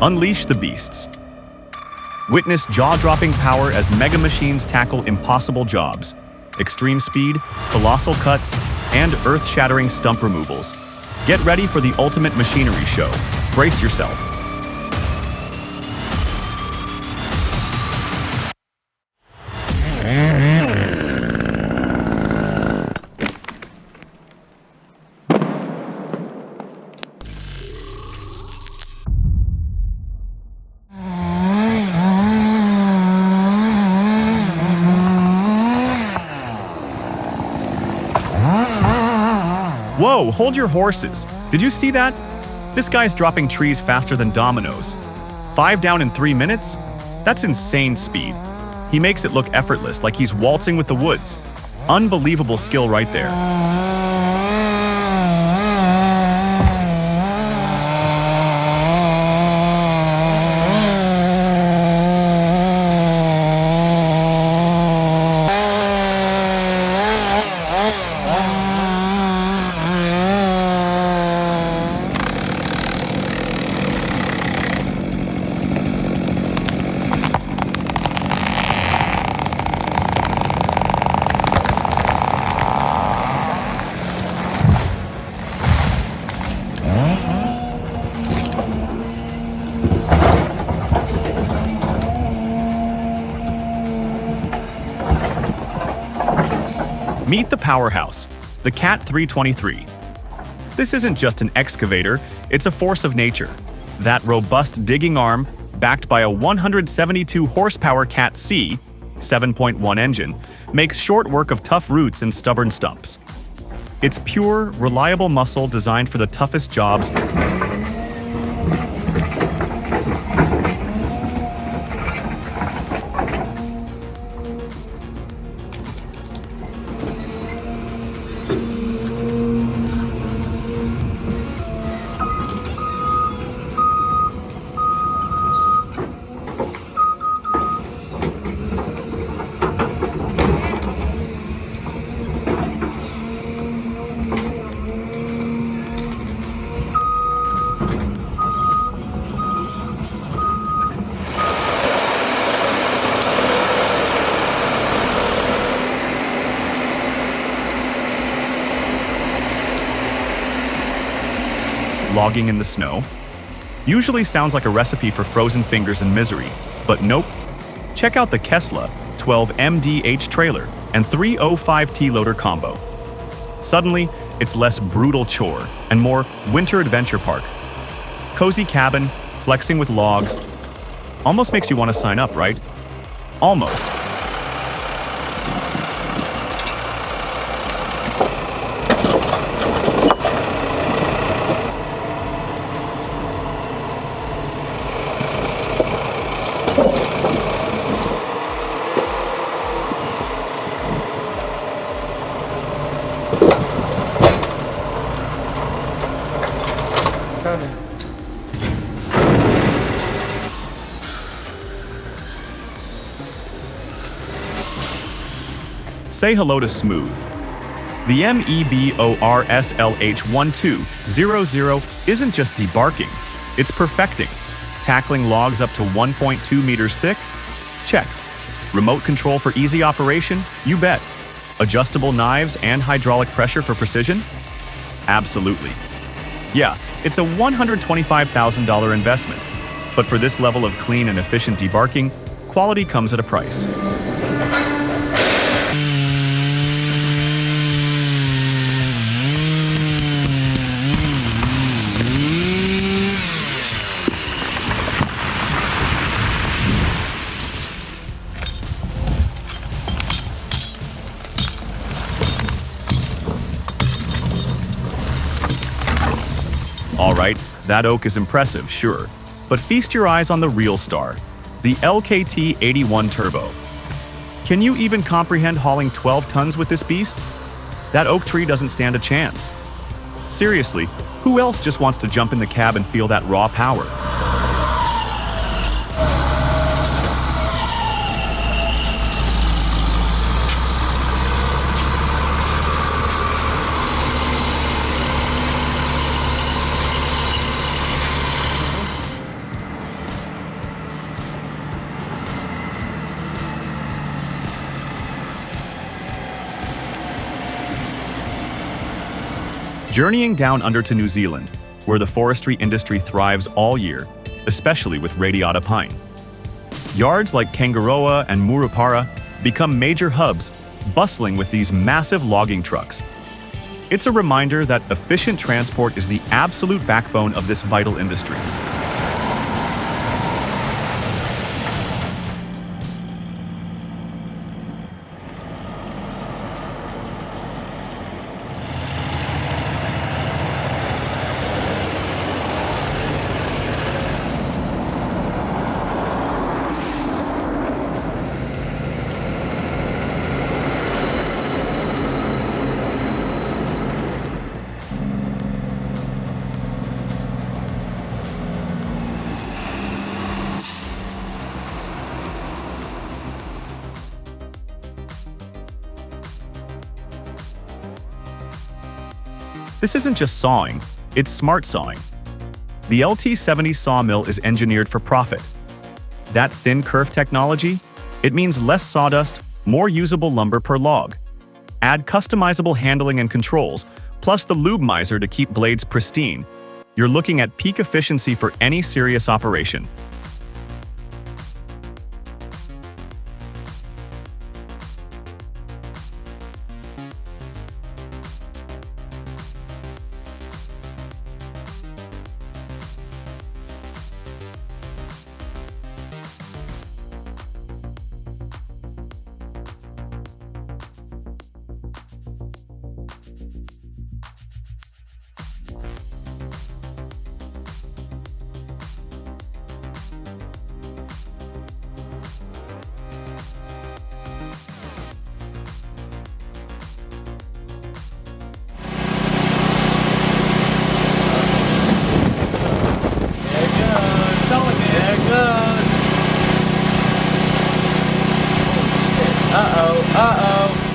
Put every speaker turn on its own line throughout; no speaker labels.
Unleash the beasts. Witness jaw-dropping power as mega machines tackle impossible jobs. Extreme speed, colossal cuts, and earth-shattering stump removals. Get ready for the ultimate machinery show. Brace yourself. Whoa, hold your horses. Did you see that? This guy's dropping trees faster than dominoes. 5 down in 3 minutes? That's insane speed. He makes it look effortless, like he's waltzing with the woods. Unbelievable skill right there. Meet the powerhouse, the Cat 323. This isn't just an excavator, it's a force of nature. That robust digging arm, backed by a 172 horsepower Cat C 7.1 engine, makes short work of tough roots and stubborn stumps. It's pure, reliable muscle designed for the toughest jobs. Logging in the snow. Usually sounds like a recipe for frozen fingers and misery, but nope. Check out the Kesla 12MDH trailer and 305T loader combo. Suddenly, it's less brutal chore and more winter adventure park. Cozy cabin, flexing with logs. Almost makes you want to sign up, right? Almost. Say hello to Smooth. The MEBORSLH1200 isn't just debarking, it's perfecting. Tackling logs up to 1.2 meters thick? Check. Remote control for easy operation? You bet. Adjustable knives and hydraulic pressure for precision? Absolutely. Yeah, it's a $125,000 investment, but for this level of clean and efficient debarking, quality comes at a price. Alright, that oak is impressive, sure, but feast your eyes on the real star, the LKT-81 Turbo. Can you even comprehend hauling 12 tons with this beast? That oak tree doesn't stand a chance. Seriously, who else just wants to jump in the cab and feel that raw power? Journeying down under to New Zealand, where the forestry industry thrives all year, especially with radiata pine. Yards like Kangaroa and Murupara become major hubs, bustling with these massive logging trucks. It's a reminder that efficient transport is the absolute backbone of this vital industry. This isn't just sawing, it's smart sawing. The LT70 sawmill is engineered for profit. That thin kerf technology? It means less sawdust, more usable lumber per log. Add customizable handling and controls, plus the lube miser to keep blades pristine. You're looking at peak efficiency for any serious operation.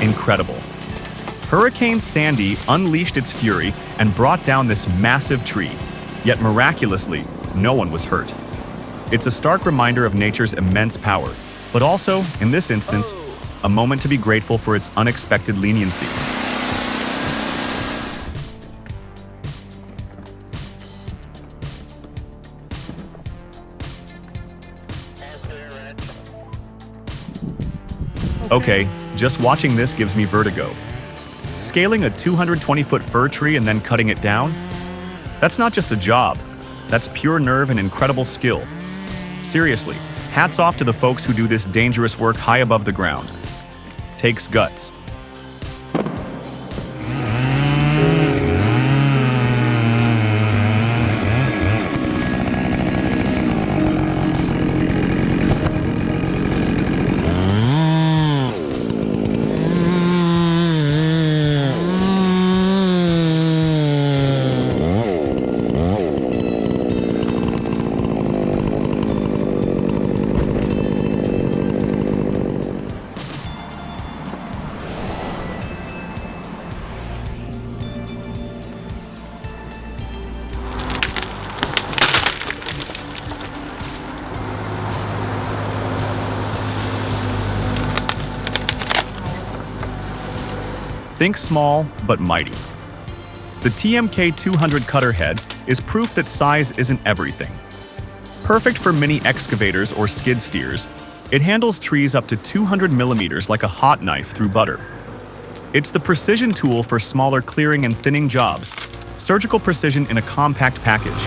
Incredible. Hurricane Sandy unleashed its fury and brought down this massive tree, yet miraculously, no one was hurt. It's a stark reminder of nature's immense power, but also, in this instance, a moment to be grateful for its unexpected leniency. Okay, just watching this gives me vertigo. Scaling a 220-foot fir tree and then cutting it down? That's not just a job. That's pure nerve and incredible skill. Seriously, hats off to the folks who do this dangerous work high above the ground. Takes guts. Think small, but mighty. The TMK 200 cutter head is proof that size isn't everything. Perfect for mini excavators or skid steers, it handles trees up to 200 millimeters like a hot knife through butter. It's the precision tool for smaller clearing and thinning jobs, surgical precision in a compact package.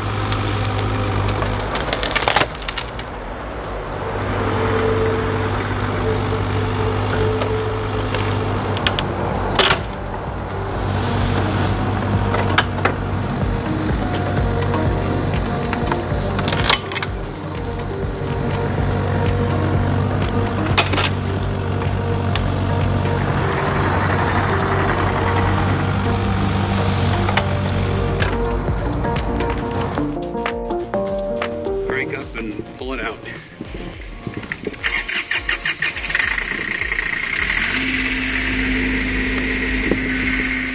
Up and pull it out.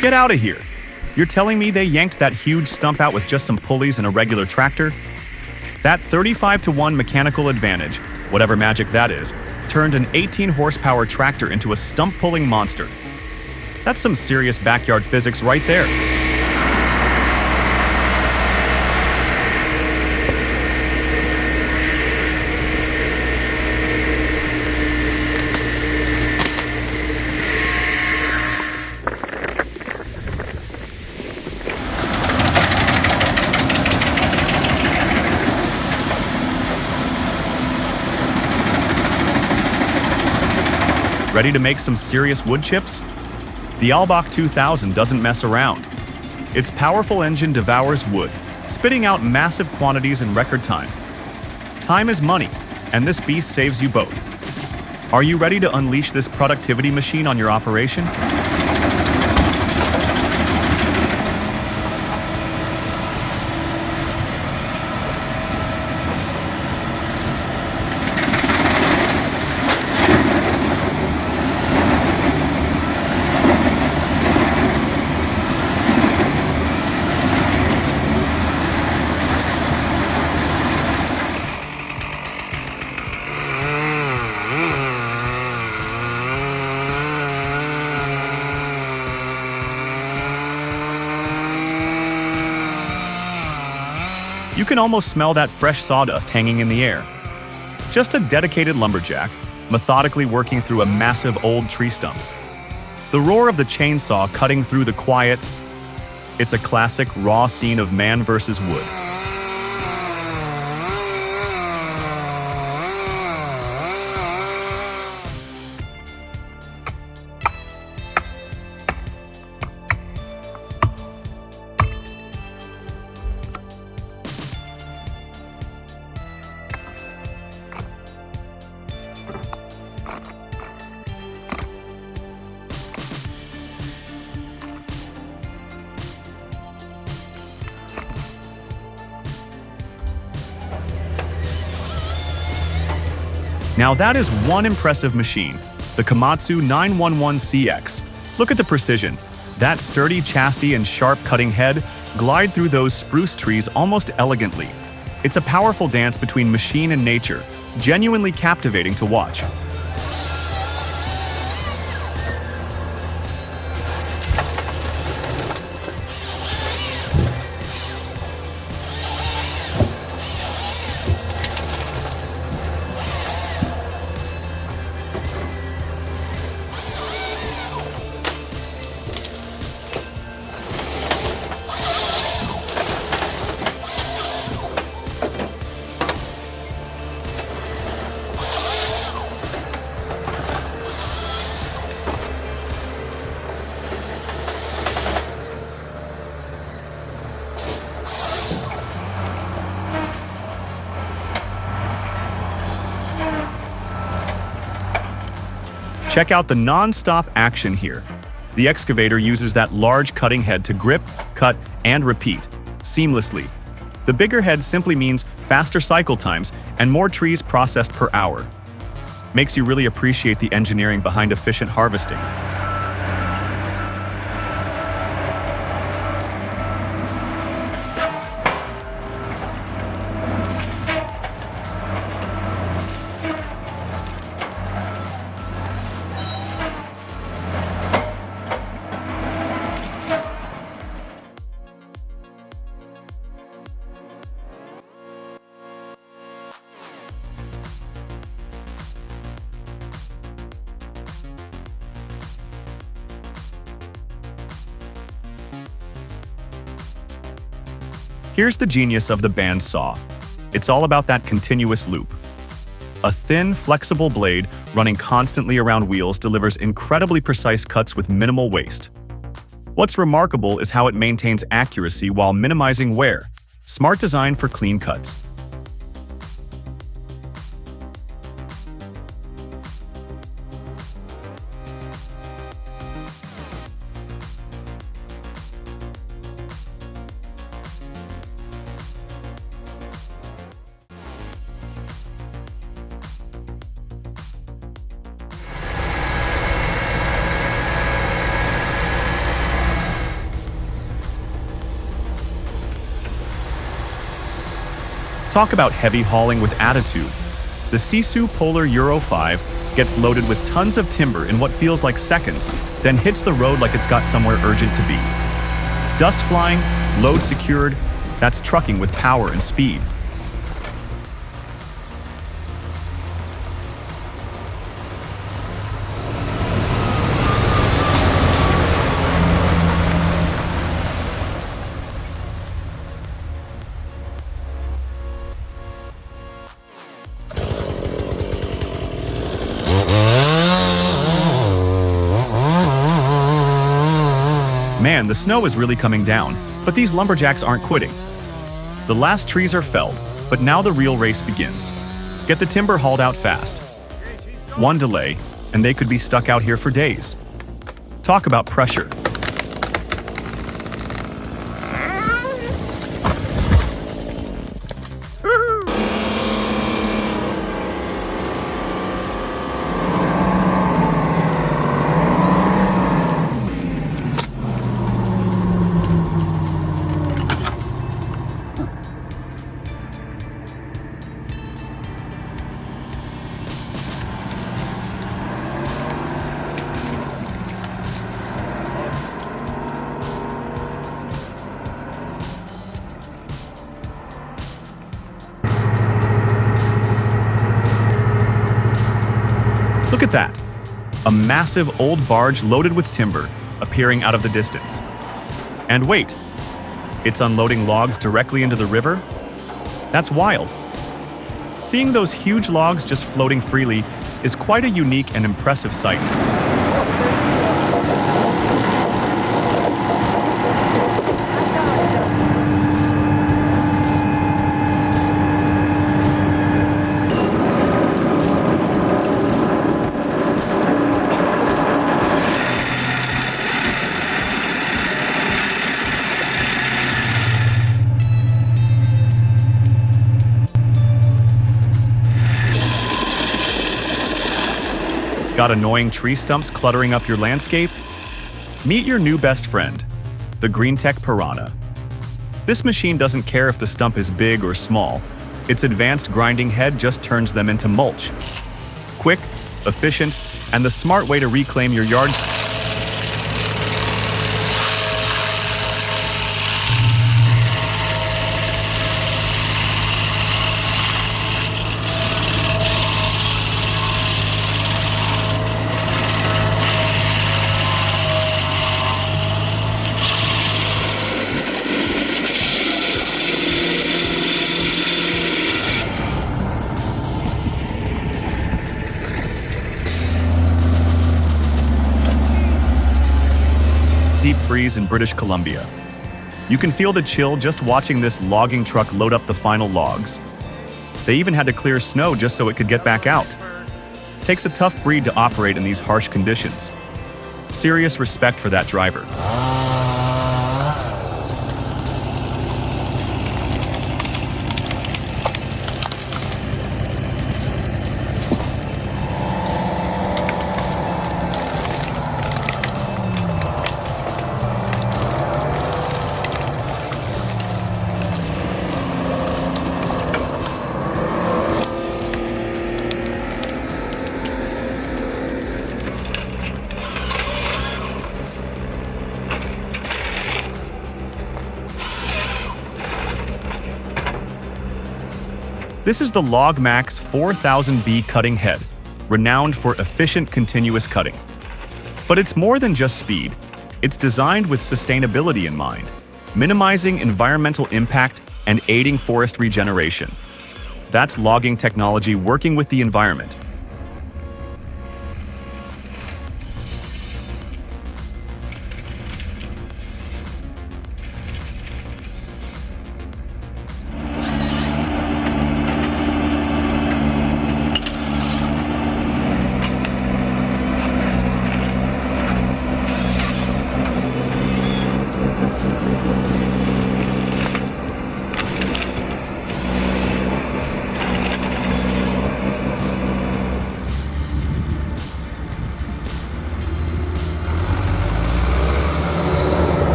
Get out of here! You're telling me they yanked that huge stump out with just some pulleys and a regular tractor? That 35-to-1 mechanical advantage, whatever magic that is, turned an 18-horsepower tractor into a stump-pulling monster. That's some serious backyard physics right there. Ready to make some serious wood chips? The Albach 2000 doesn't mess around. Its powerful engine devours wood, spitting out massive quantities in record time. Time is money, and this beast saves you both. Are you ready to unleash this productivity machine on your operation? You can almost smell that fresh sawdust hanging in the air. Just a dedicated lumberjack, methodically working through a massive old tree stump. The roar of the chainsaw cutting through the quiet. It's a classic raw scene of man versus wood. Now that is one impressive machine, the Komatsu 911CX. Look at the precision. That sturdy chassis and sharp cutting head glide through those spruce trees almost elegantly. It's a powerful dance between machine and nature, genuinely captivating to watch. Check out the non-stop action here. The excavator uses that large cutting head to grip, cut, and repeat seamlessly. The bigger head simply means faster cycle times and more trees processed per hour. Makes you really appreciate the engineering behind efficient harvesting. Here's the genius of the band saw. It's all about that continuous loop. A thin, flexible blade running constantly around wheels delivers incredibly precise cuts with minimal waste. What's remarkable is how it maintains accuracy while minimizing wear. Smart design for clean cuts. Talk about heavy hauling with attitude. The Sisu Polar Euro 5 gets loaded with tons of timber in what feels like seconds, then hits the road like it's got somewhere urgent to be. Dust flying, load secured, that's trucking with power and speed. Man, the snow is really coming down, but these lumberjacks aren't quitting. The last trees are felled, but now the real race begins. Get the timber hauled out fast. One delay, and they could be stuck out here for days. Talk about pressure. Look at that! A massive old barge loaded with timber appearing out of the distance. And wait, it's unloading logs directly into the river? That's wild. Seeing those huge logs just floating freely is quite a unique and impressive sight. Got annoying tree stumps cluttering up your landscape? Meet your new best friend, the GreenTech Piranha. This machine doesn't care if the stump is big or small. Its advanced grinding head just turns them into mulch. Quick, efficient, and the smart way to reclaim your yard. Deep freeze in British Columbia. You can feel the chill just watching this logging truck load up the final logs. They even had to clear snow just so it could get back out. Takes a tough breed to operate in these harsh conditions. Serious respect for that driver. This is the LogMax 4000B cutting head, renowned for efficient continuous cutting. But it's more than just speed. It's designed with sustainability in mind, minimizing environmental impact and aiding forest regeneration. That's logging technology working with the environment.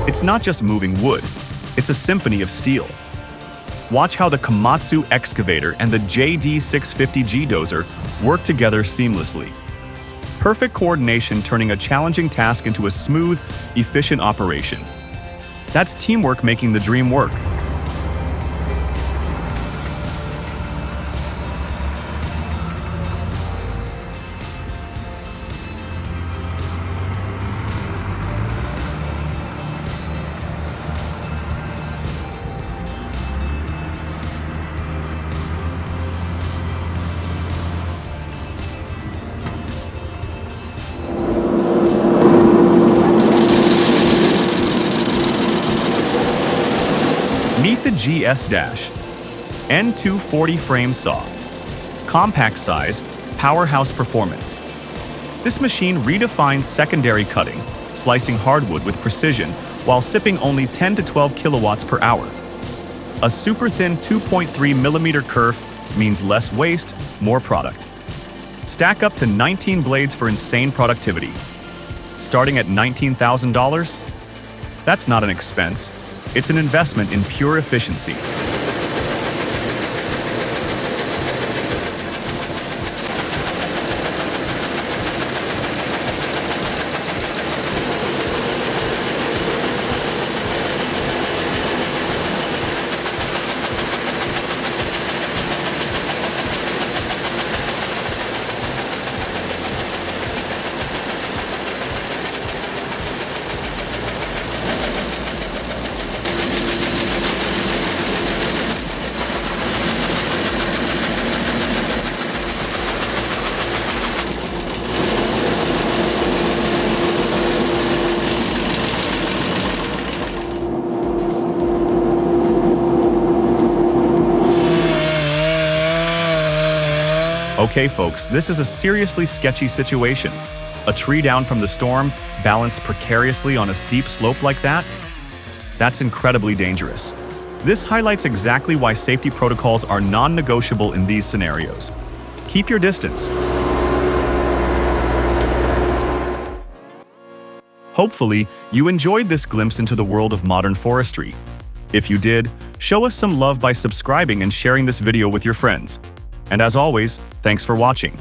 It's not just moving wood, it's a symphony of steel. Watch how the Komatsu Excavator and the JD650G dozer work together seamlessly. Perfect coordination turning a challenging task into a smooth, efficient operation. That's teamwork making the dream work. the GS- N240 frame saw. Compact size, powerhouse performance. This machine redefines secondary cutting, slicing hardwood with precision while sipping only 10 to 12 kilowatts per hour. A super thin 2.3 millimeter kerf means less waste, more product. Stack up to 19 blades for insane productivity. Starting at $19,000? That's not an expense, it's an investment in pure efficiency. Okay folks, this is a seriously sketchy situation. A tree down from the storm, balanced precariously on a steep slope like that? That's incredibly dangerous. This highlights exactly why safety protocols are non-negotiable in these scenarios. Keep your distance. Hopefully, you enjoyed this glimpse into the world of modern forestry. If you did, show us some love by subscribing and sharing this video with your friends. And as always, thanks for watching.